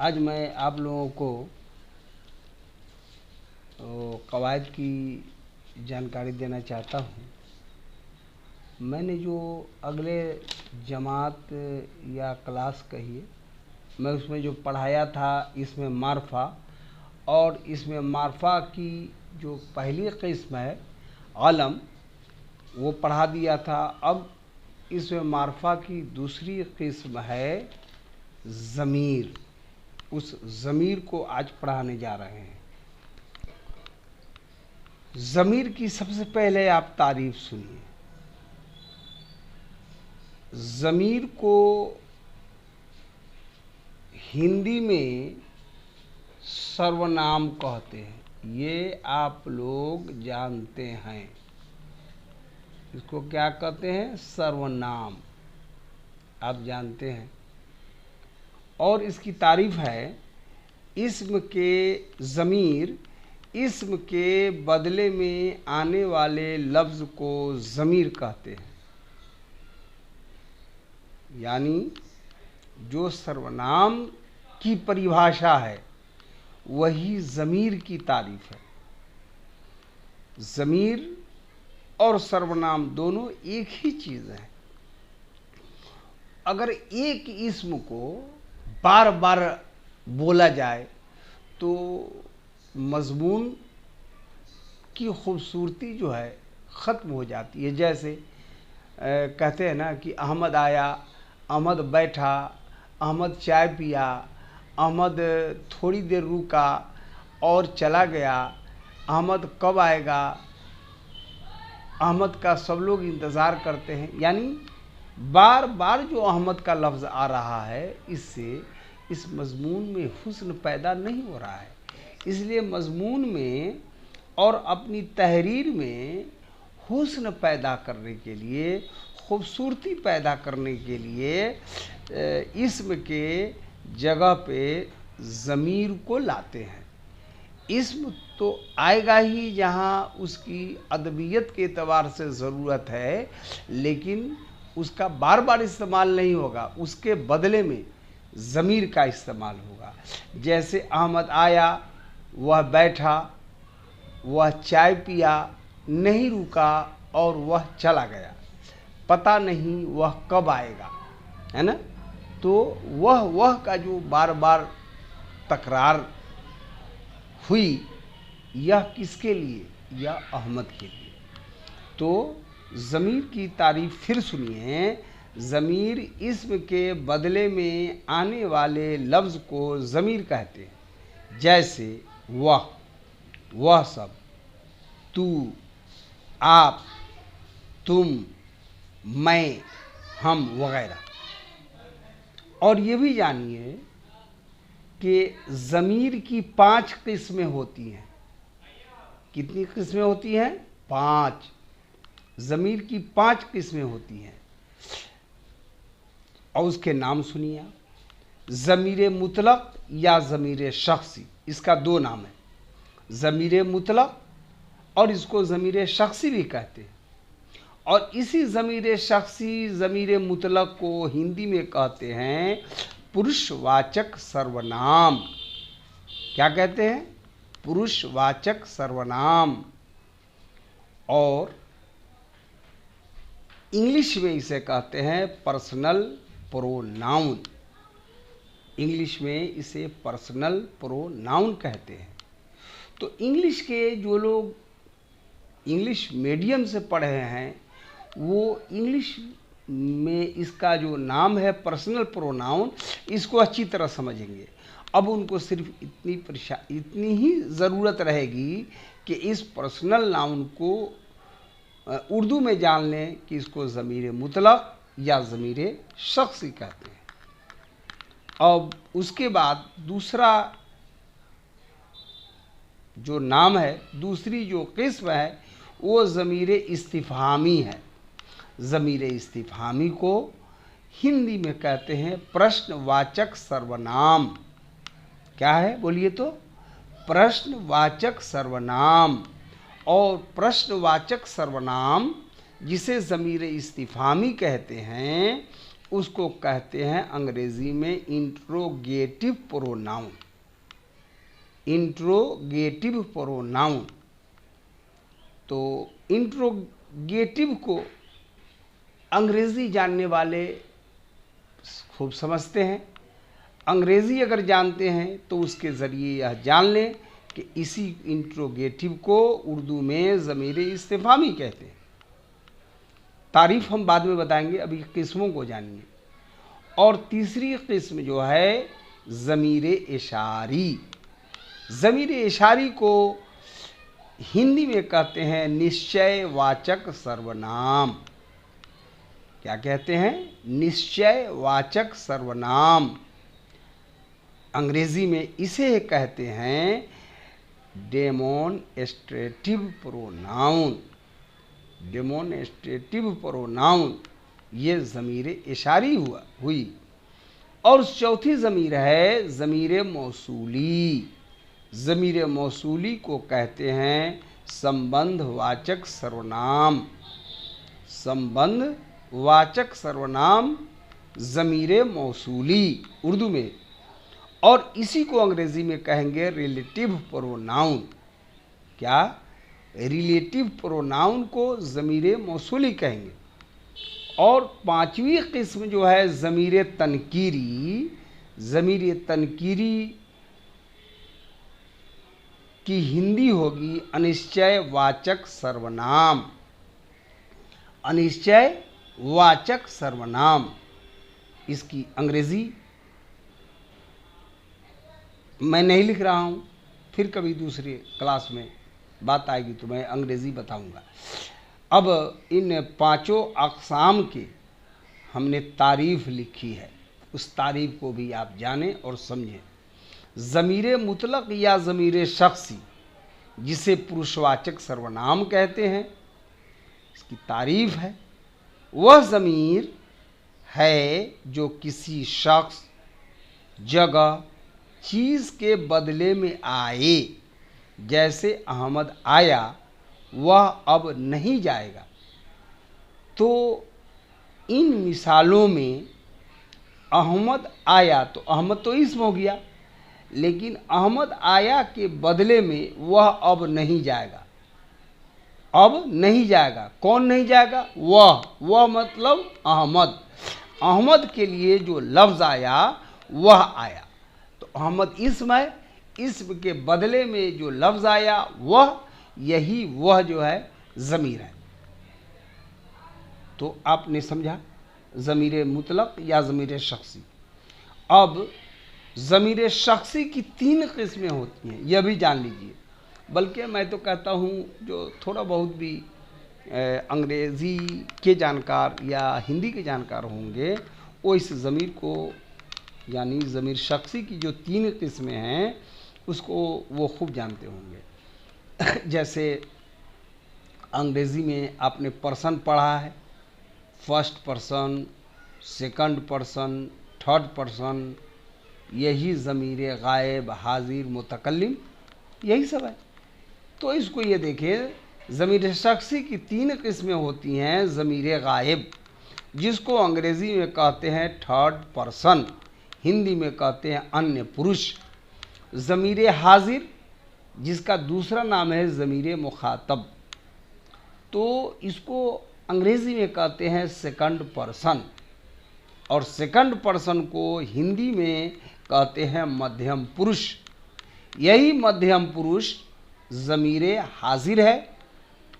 आज मैं आप लोगों को कवायद की जानकारी देना चाहता हूँ। मैंने जो अगले जमात या क्लास कहिए, मैं उसमें जो पढ़ाया था इसमें मारफा, और इसमें मारफा की जो पहली किस्म है आलम वो पढ़ा दिया था। अब इसमें मारफा की दूसरी किस्म है ज़मीर। उस ज़मीर को आज पढ़ाने जा रहे हैं। ज़मीर की सबसे पहले आप तारीफ सुनिए। ज़मीर को हिंदी में सर्वनाम कहते हैं, ये आप लोग जानते हैं। इसको क्या कहते हैं? सर्वनाम, आप जानते हैं। और इसकी तारीफ है, इस्म के ज़मीर, इस्म के बदले में आने वाले लफ्ज़ को ज़मीर कहते हैं। यानी जो सर्वनाम की परिभाषा है वही ज़मीर की तारीफ है। ज़मीर और सर्वनाम दोनों एक ही चीज़ है। अगर एक इस्म को बार बार बोला जाए तो मज़मून की खूबसूरती जो है ख़त्म हो जाती है। जैसे कहते हैं ना कि अहमद आया, अहमद बैठा, अहमद चाय पिया, अहमद थोड़ी देर रुका और चला गया, अहमद कब आएगा, अहमद का सब लोग इंतज़ार करते हैं। यानी बार बार जो अहमद का लफ्ज़ आ रहा है, इससे इस मज़मून में हुस्न पैदा नहीं हो रहा है। इसलिए मज़मून में और अपनी तहरीर में हुस्न पैदा करने के लिए, खूबसूरती पैदा करने के लिए इस्म के जगह पे ज़मीर को लाते हैं। इस्म तो आएगा ही जहाँ उसकी अदबियत के एतबार से ज़रूरत है, लेकिन उसका बार बार इस्तेमाल नहीं होगा, उसके बदले में ज़मीर का इस्तेमाल होगा। जैसे अहमद आया, वह बैठा, वह चाय पिया, नहीं रुका और वह चला गया, पता नहीं वह कब आएगा, है ना। तो वह का जो बार बार तकरार हुई, यह किसके लिए? यह अहमद के लिए। तो ज़मीर की तारीफ फिर सुनिए। ज़मीर इस्म के बदले में आने वाले लफ्ज़ को ज़मीर कहते हैं। जैसे वह सब, तू, आप, तुम, मैं, हम वगैरह। और ये भी जानिए कि ज़मीर की 5 किस्में होती हैं। कितनी किस्में होती हैं? 5। ज़मीर की 5 किस्में होती हैं और उसके नाम सुनिए। ज़मीर मुतलक या ज़मीर शख्सी, इसका 2 नाम है। ज़मीर मुतलक और इसको ज़मीर शख्सी भी कहते हैं। और इसी ज़मीर शख्सी, ज़मीर मुतलक को हिंदी में कहते हैं पुरुषवाचक सर्वनाम। क्या कहते हैं? पुरुषवाचक सर्वनाम। और इंग्लिश में इसे कहते हैं पर्सनल प्रोनाउन। इंग्लिश में इसे पर्सनल प्रोनाउन कहते हैं। तो इंग्लिश के जो लोग इंग्लिश मीडियम से पढ़े हैं, वो इंग्लिश में इसका जो नाम है पर्सनल प्रोनाउन, इसको अच्छी तरह समझेंगे। अब उनको सिर्फ इतनी ही ज़रूरत रहेगी कि इस पर्सनल नाउन को उर्दू में जान लें कि इसको ज़मीर मुतलक या ज़मीर शख्सी कहते हैं। अब उसके बाद दूसरा जो नाम है, दूसरी जो किस्म है, वो ज़मीर इस्तिफ़हामी है। ज़मीर इस्तिफ़हामी को हिंदी में कहते हैं प्रश्नवाचक सर्वनाम। क्या है बोलिए तो? प्रश्नवाचक सर्वनाम। और प्रश्नवाचक सर्वनाम जिसे ज़मीर इस्तिफ़हामी कहते हैं, उसको कहते हैं अंग्रेजी में इंट्रोगेटिव प्रोनाउन। Interrogative pronoun. तो इंट्रोगेटिव को अंग्रेजी जानने वाले खूब समझते हैं। अंग्रेजी अगर जानते हैं तो उसके ज़रिए यह जान लें कि इसी इंट्रोगेटिव को उर्दू में ज़मीर इस्तिफ़ामी कहते हैं। तारीफ़ हम बाद में बताएंगे, अभी किस्मों को जानिए। और तीसरी किस्म जो है ज़मीर इशारी। ज़मीर इशारी को हिंदी में कहते हैं निश्चयवाचक सर्वनाम। क्या कहते हैं? निश्चयवाचक सर्वनाम। अंग्रेजी में इसे कहते हैं डेमोन्स्ट्रेटिव प्रोनाउन। डेमोन्स्ट्रेटिव प्रोनाउन ये ज़मीर इशारी हुई। और चौथी ज़मीर है ज़मीर मौसूली। ज़मीर मौसूली को कहते हैं संबंधवाचक सर्वनाम। संबंधवाचक सर्वनाम ज़मीर मौसूली उर्दू में। और इसी को अंग्रेजी में कहेंगे रिलेटिव प्रोनाउन। क्या? रिलेटिव प्रोनाउन को ज़मीर मौसूली कहेंगे। और पांचवी किस्म जो है ज़मीर तनकीरी। ज़मीर तनकीरी की हिंदी होगी अनिश्चयवाचक सर्वनाम। अनिश्चयवाचक सर्वनाम। इसकी अंग्रेजी मैं नहीं लिख रहा हूँ, फिर कभी दूसरी क्लास में बात आएगी तो मैं अंग्रेज़ी बताऊँगा। अब इन पांचों अक़साम की हमने तारीफ़ लिखी है, उस तारीफ़ को भी आप जानें और समझें। ज़मीर मुतलक या ज़मीर शख्सी जिसे पुरुषवाचक सर्वनाम कहते हैं, इसकी तारीफ़ है वह ज़मीर है जो किसी शख्स, जगह, चीज़ के बदले में आए। जैसे अहमद आया, वह अब नहीं जाएगा। तो इन मिसालों में अहमद आया, तो अहमद तो इसम हो गया, लेकिन अहमद आया के बदले में वह अब नहीं जाएगा। अब नहीं जाएगा। कौन नहीं जाएगा? वह मतलब अहमद। अहमद के लिए जो लफ्ज़ आया वह आया। तो अहमद इसम है, इसम के बदले में जो लफ्ज़ आया वह जो है ज़मीर है। तो आपने समझा ज़मीर मुतलक या ज़मीर शख्सी। अब ज़मीर शख्सी की 3 किस्में होती हैं, यह भी जान लीजिए। बल्कि मैं तो कहता हूँ जो थोड़ा बहुत भी अंग्रेज़ी के जानकार या हिंदी के जानकार होंगे वो इस ज़मीर को यानी ज़मीर शख्सी की जो 3 किस्में हैं उसको वो खूब जानते होंगे। जैसे अंग्रेज़ी में आपने पर्सन पढ़ा है, first person, second person, third person, यही ज़मीर गायब, हाजिर, मुतकल्लिम, यही सब है। तो इसको ये देखिए, ज़मीर शख्सी की 3 किस्में होती हैं। ज़मीर गायब जिसको अंग्रेज़ी में कहते हैं थर्ड पर्सन, हिंदी में कहते हैं अन्य पुरुष। ज़मीर हाजिर जिसका दूसरा नाम है ज़मीर मुखातब, तो इसको अंग्रेज़ी में कहते हैं सेकंड पर्सन। और सेकंड पर्सन को हिंदी में कहते हैं मध्यम पुरुष। यही मध्यम पुरुष ज़मीर हाजिर है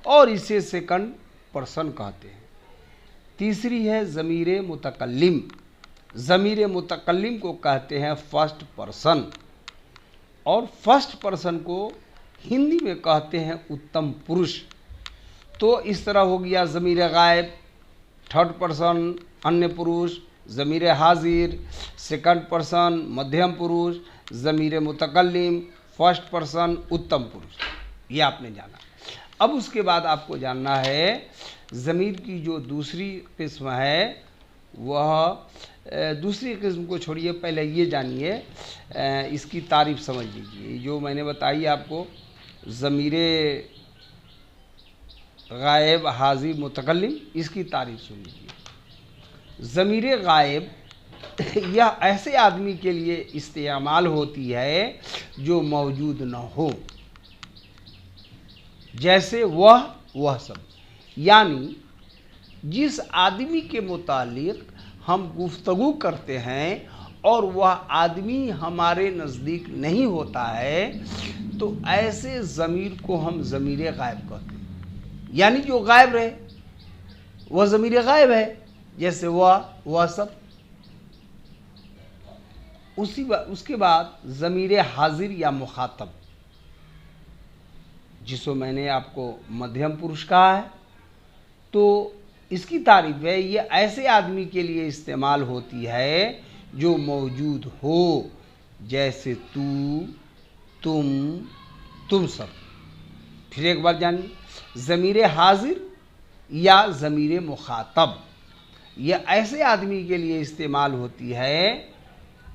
और इसे सेकंड पर्सन कहते हैं। तीसरी है ज़मीर मुतकल्लिम। ज़मीर मुतकल्लिम को कहते हैं फर्स्ट पर्सन और फर्स्ट पर्सन को हिंदी में कहते हैं उत्तम पुरुष। तो इस तरह हो गया ज़मीर गायब, थर्ड पर्सन अन्य पुरुष, ज़मीर हाजिर सेकंड पर्सन मध्यम पुरुष, ज़मीर मुतकल्लिम फर्स्ट पर्सन उत्तम पुरुष। ये आपने जाना। अब उसके बाद आपको जानना है ज़मीर की जो दूसरी किस्म है वह दूसरी किस्म को छोड़िए, पहले ये जानिए, इसकी तारीफ़ समझ लीजिए। जो मैंने बताई आपको ज़मीर गायब, हाजिर, मुतकल्लिम, इसकी तारीफ़ सुन लीजिए। ज़मीर गायब यह ऐसे आदमी के लिए इस्तेमाल होती है जो मौजूद न हो, जैसे वह सब, यानी जिस आदमी के मुतालिक हम गुफ्तगू करते हैं और वह आदमी हमारे नज़दीक नहीं होता है, तो ऐसे ज़मीर को हम ज़मीर गायब कहते हैं। यानी जो गायब रहे वह ज़मीर गायब है, जैसे वह सब। उसके बाद ज़मीर हाजिर या मुखातब, जिसको मैंने आपको मध्यम पुरुष कहा है, तो इसकी तारीफ है ये ऐसे आदमी के लिए इस्तेमाल होती है जो मौजूद हो, जैसे तू, तुम सब। फिर एक बार जानिए, ज़मीर हाजिर या ज़मीर मुखातब यह ऐसे आदमी के लिए इस्तेमाल होती है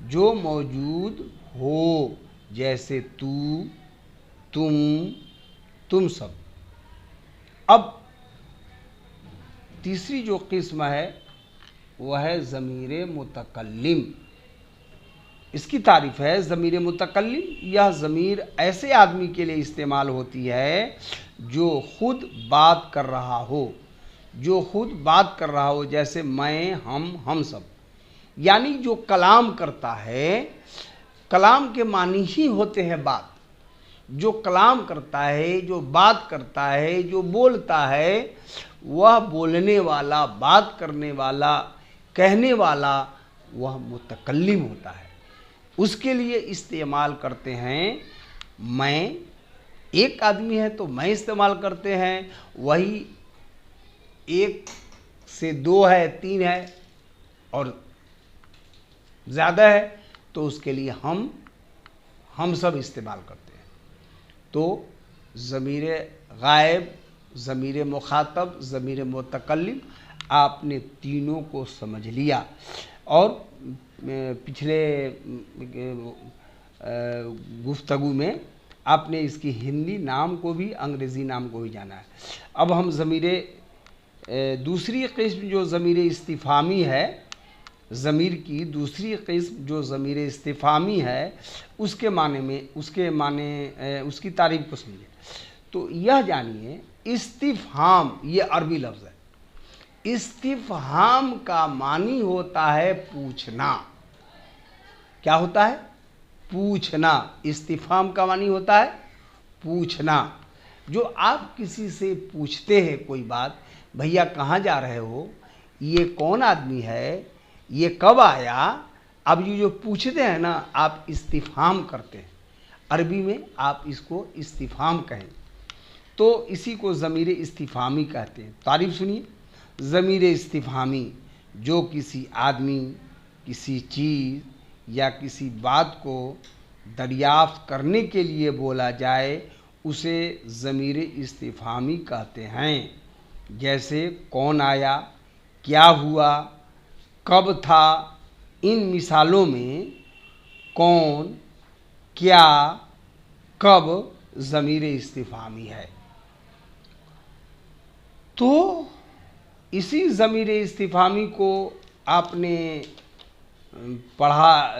जो मौजूद हो, जैसे तू, तुम सब। अब तीसरी जो किस्म है वह है ज़मीर मुतकल्लिम। इसकी तारीफ है ज़मीर मुतकल्लिम यह ज़मीर ऐसे आदमी के लिए इस्तेमाल होती है जो खुद बात कर रहा हो, जैसे मैं, हम सब। यानी जो कलाम करता है, कलाम के मानी ही होते हैं बात। जो कलाम करता है, जो बात करता है, जो बोलता है, वह बोलने वाला, बात करने वाला, कहने वाला, वह मुतकल्लिम होता है। उसके लिए इस्तेमाल करते हैं मैं। एक आदमी है तो मैं इस्तेमाल करते हैं, वही एक से दो है, तीन है और ज़्यादा है तो उसके लिए हम सब इस्तेमाल करते हैं। तो ज़मीर गायब, ज़मीर मुखातब, ज़मीर मुतकल्लिम, आपने तीनों को समझ लिया। और पिछले गुफ्तगू में आपने इसकी हिंदी नाम को भी, अंग्रेज़ी नाम को भी जाना है। अब हम दूसरी किस्म जो ज़मीर इस्तिफ़ामी है, ज़मीर की दूसरी किस्म जो ज़मीर इस्तिफ़ामी है, उसके उसकी तारीफ़ को समझिए। तो यह जानिए, इस्तिफ़हाम ये अरबी लफ्ज़ है। इस्तिफ़हाम का मानी होता है पूछना। क्या होता है? पूछना। इस्तिफ़हाम का मानी होता है पूछना। जो आप किसी से पूछते हैं कोई बात, भैया कहाँ जा रहे हो, ये कौन आदमी है, ये कब आया, अब ये जो पूछते हैं ना, आप इस्तिफ़हाम करते हैं। अरबी में आप इसको इस्तिफ़हाम कहें, तो इसी को ज़मीर इस्तिफ़हामी कहते हैं। तारीफ़ सुनिए, ज़मीर इस्तिफ़हामी जो किसी आदमी, किसी चीज़ या किसी बात को दरियाफ्त करने के लिए बोला जाए, उसे ज़मीर इस्तिफ़हामी कहते हैं। जैसे कौन आया, क्या हुआ, कब था। इन मिसालों में कौन, क्या, कब ज़मीर इस्तिफ़हामी है। तो इसी ज़मीर इस्तिफ़हामी को आपने पढ़ा,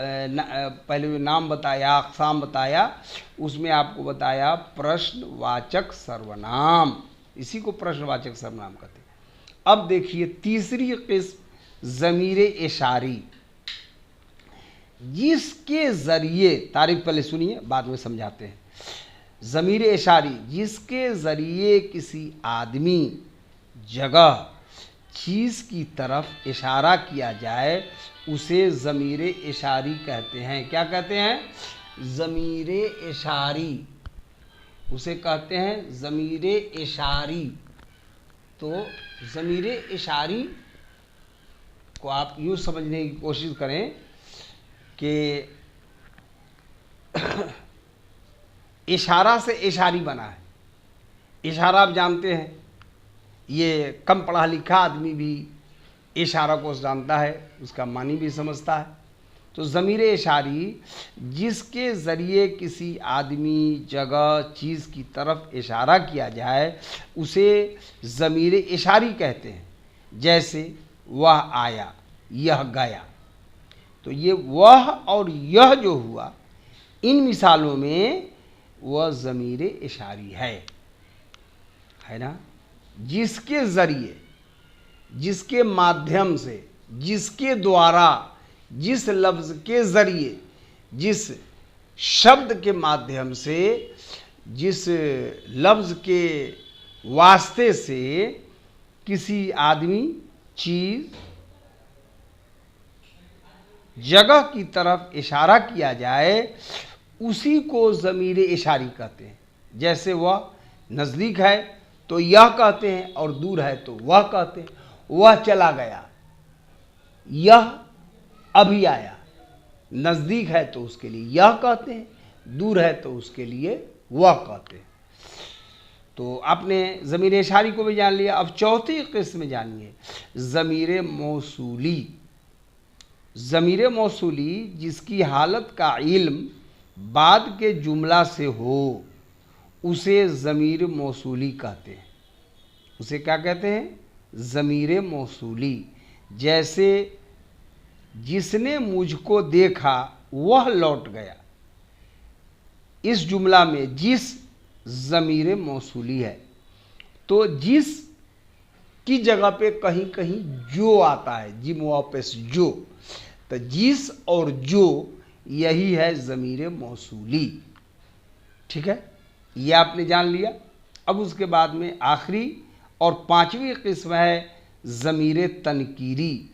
पहले नाम बताया, अक़साम बताया, उसमें आपको बताया प्रश्नवाचक सर्वनाम। इसी को प्रश्नवाचक सर्वनाम कहते हैं। अब देखिए तीसरी किस्म ज़मीर इशारी, जिसके ज़रिए, तारीफ़ पहले सुनिए बाद में समझाते हैं। ज़मीर इशारी जिसके ज़रिए किसी आदमी, जगह, चीज़ की तरफ इशारा किया जाए, उसे ज़मीर इशारी कहते हैं। क्या कहते हैं? ज़मीर इशारी, उसे कहते हैं ज़मीर इशारी। तो ज़मीर इशारी को आप यूँ समझने की कोशिश करें कि इशारा से इशारी बना है। इशारा आप जानते हैं, ये कम पढ़ा लिखा आदमी भी इशारा को जानता है, उसका मानी भी समझता है। तो ज़मीर इशारी जिसके ज़रिए किसी आदमी, जगह, चीज़ की तरफ इशारा किया जाए, उसे ज़मीर इशारी कहते हैं। जैसे वह आया, यह गया। तो ये वह और यह जो हुआ, इन मिसालों में वह ज़मीर इशारी है ना, जिसके ज़रिए, जिसके माध्यम से, जिसके द्वारा, जिस लफ्ज़ के ज़रिए, जिस शब्द के माध्यम से, जिस लफ्ज़ के वास्ते से किसी आदमी, चीज़, जगह की तरफ इशारा किया जाए, उसी को ज़मीर इशारी कहते हैं। जैसे वह नज़दीक है तो यह कहते हैं, और दूर है तो वह कहते हैं। वह चला गया, यह अभी आया। नज़दीक है तो उसके लिए यह कहते हैं, दूर है तो उसके लिए वह कहते हैं। तो आपने ज़मीर इशारी को भी जान लिया। अब चौथी किस्म जानिए, ज़मीर मौसूली। ज़मीर मौसूली जिसकी हालत का इल्म बाद के जुमला से हो, उसे ज़मीर मौसूली कहते हैं। उसे क्या कहते हैं? ज़मीर मौसूली। जैसे जिसने मुझको देखा वह लौट गया, इस जुमला में जिस ज़मीर मौसूली है। तो जिस की जगह पे कहीं कहीं जो आता है, जिम वापस जो, तो जिस और जो, यही है ज़मीर मौसूली। ठीक है, ये आपने जान लिया। अब उसके बाद में आखिरी और पांचवी किस्म है ज़मीर तनकीरी,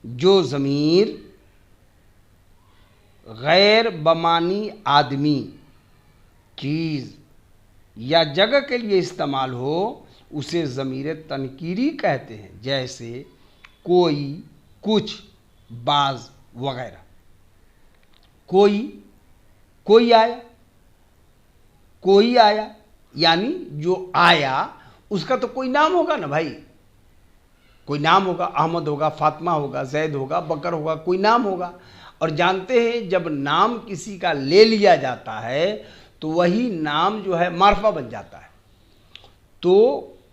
जो ज़मीर गैर बमानी आदमी, चीज़ या जगह के लिए इस्तेमाल हो, उसे ज़मीर तनकीरी कहते हैं। जैसे कोई, कुछ, बाज वगैरह। कोई आया, कोई आया यानी जो आया उसका तो कोई नाम होगा ना भाई, कोई नाम होगा। अहमद होगा, फातिमा होगा, जैद होगा, बकर होगा, कोई नाम होगा। और जानते हैं जब नाम किसी का ले लिया जाता है तो वही नाम जो है मार्फा बन जाता है। तो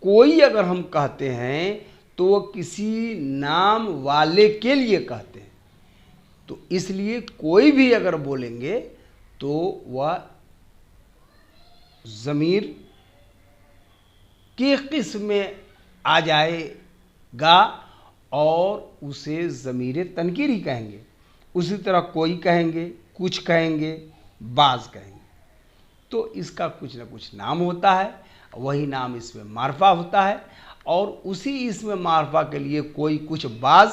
कोई अगर हम कहते हैं तो वो किसी नाम वाले के लिए कहते हैं। तो इसलिए कोई भी अगर बोलेंगे तो वह ज़मीर की किस्म में आ जाएगा और उसे ज़मीर तनकीरी कहेंगे। उसी तरह कोई कहेंगे, कुछ कहेंगे, बाज कहेंगे। तो इसका कुछ ना कुछ नाम होता है, वही नाम इसमें मार्फा होता है, और उसी इसमें मार्फा के लिए कोई, कुछ, बाज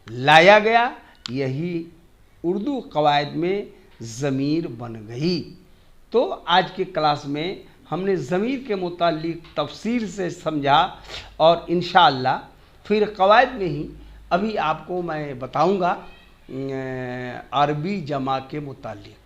लाया गया। यही उर्दू कवायद में ज़मीर बन गई। तो आज के क्लास में हमने ज़मीर के मुताल्लिक तफसीर से समझा, और इंशाअल्लाह फिर कवायद में ही अभी आपको मैं बताऊंगा अरबी जमा के मुताल्लिक।